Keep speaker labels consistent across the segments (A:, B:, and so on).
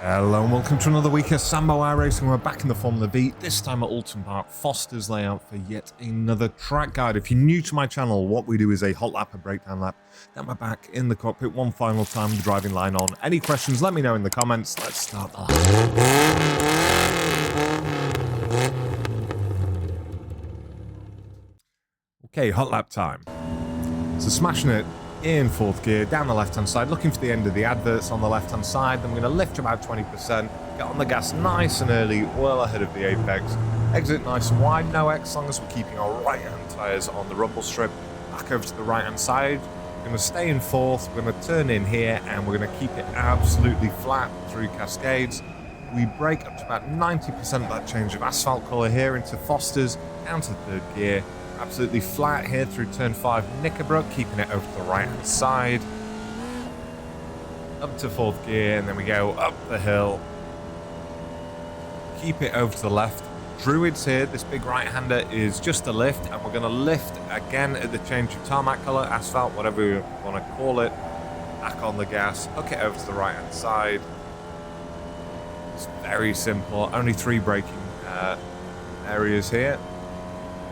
A: Hello and welcome to another week of Sambo iRacing. We're back in the Formula Vee, this time at Oulton Park Fosters layout for yet another track guide. If you're new to my channel, what we do is a hot lap, a breakdown lap, then we're back in the cockpit one final time with the driving line on. Any questions, let me know in the comments. Let's start the lap. Okay, hot lap time. So smashing it in fourth gear, down the left-hand side, looking for the end of the adverts on the left-hand side. Then we're going to lift about 20%, get on the gas nice and early, well ahead of the apex. Exit nice and wide, no X, as long as we're keeping our right-hand tyres on the rumble strip. Back over to the right-hand side. We're going to stay in fourth, we're going to turn in here, and we're going to keep it absolutely flat through Cascades. We brake up to about 90% of that change of asphalt colour here into Fosters, down to third gear. Absolutely flat here through turn 5 Knickerbrook, keeping it over to the right hand side. Up to fourth gear, and then we go up the hill. Keep it over to the left. Druids here, this big right hander is just a lift, and we're going to lift again at the change of tarmac colour, asphalt, whatever you want to call it. Back on the gas, hook it over to the right hand side. It's very simple, only 3 braking areas here.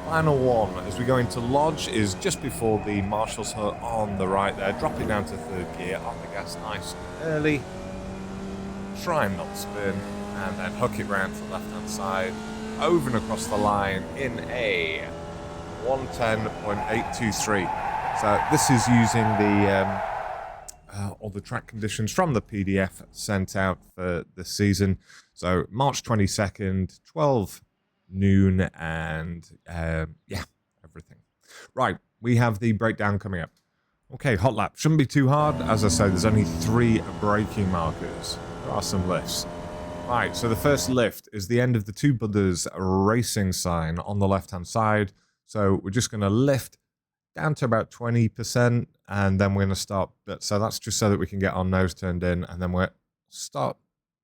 A: Final one, as we go into Lodge, is just before the Marshall's hut on the right there. Drop it down to third gear, on the gas nice and early. Try and not spin, and then hook it round to the left-hand side. Over and across the line in a 110.823. So this is using the all the track conditions from the PDF sent out for the season. So March 22nd, 12 noon, and yeah, everything. Right, we have the breakdown coming up. Okay, hot lap shouldn't be too hard. As I said, there's only 3 braking markers. There are some lifts. Right, so the first lift is the end of the Two Brothers Racing sign on the left hand side. So we're just going to lift down to about 20%, and then we're going to start. So that's just so that we can get our nose turned in, and then we'll start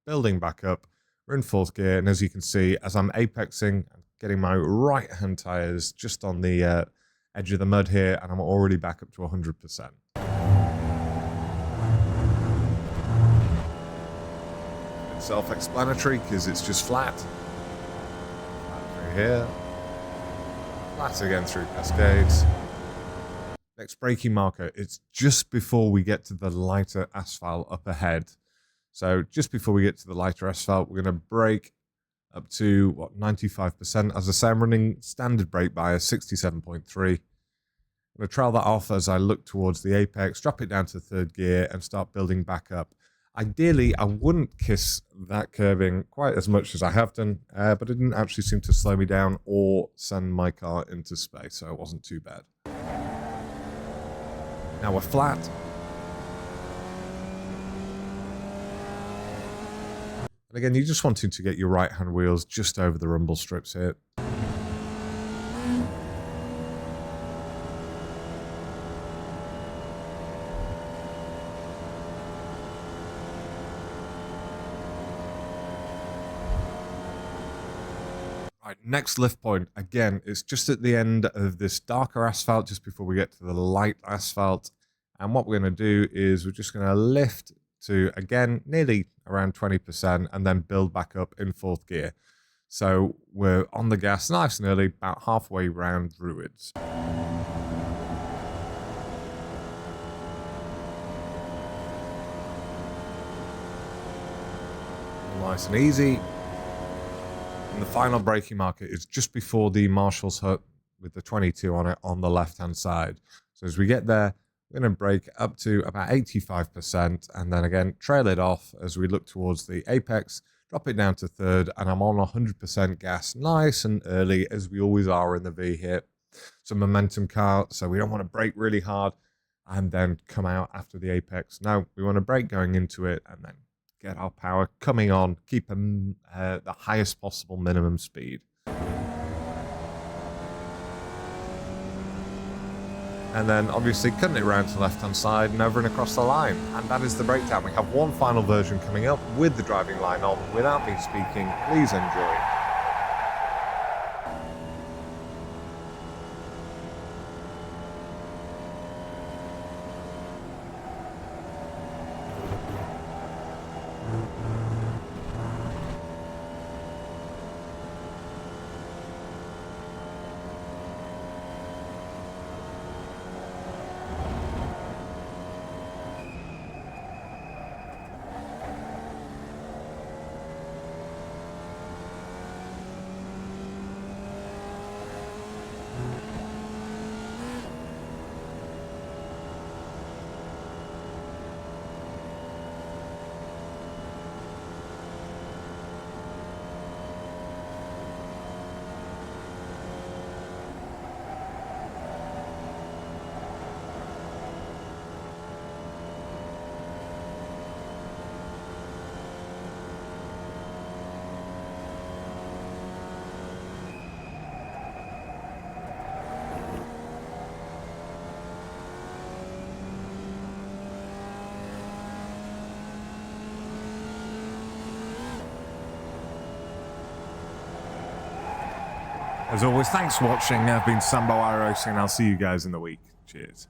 A: building back up. We're in fourth gear, and as you can see, as I'm apexing, I'm getting my right-hand tyres just on the edge of the mud here, and I'm already back up to 100%. It's self-explanatory, because it's just flat. Flat through here. Flat again through Cascades. Next braking marker, it's just before we get to the lighter asphalt up ahead. So just before we get to the lighter asphalt, we're going to brake up to, what, 95%. As I say, I'm running standard brake bias, 67.3. I'm going to trail that off as I look towards the apex, drop it down to third gear, and start building back up. Ideally, I wouldn't kiss that curving quite as much as I have done, but it didn't actually seem to slow me down or send my car into space, so it wasn't too bad. Now we're flat. And again, you're just wanting to get your right-hand wheels just over the rumble strips here. Right, next lift point, again, it's just at the end of this darker asphalt, just before we get to the light asphalt. And what we're going to do is we're just going to lift to, again, nearly around 20%, and then build back up in fourth gear. So we're on the gas nice and early, about halfway round Druids. Nice and easy. And the final braking marker is just before the Marshall's hut with the 22 on it on the left-hand side. So as we get there, we're going to brake up to about 85%, and then again trail it off as we look towards the apex, drop it down to third, and I'm on 100% gas nice and early, as we always are in the V here. It's a momentum car, so we don't want to brake really hard and then come out after the apex. No, we want to brake going into it and then get our power coming on, keep the highest possible minimum speed. And then obviously cutting it around to the left-hand side and over and across the line. And that is the breakdown. We have one final version coming up with the driving line on. Without me speaking, please enjoy. As always, thanks for watching. I've been Sambo iRacing, and I'll see you guys in the week. Cheers.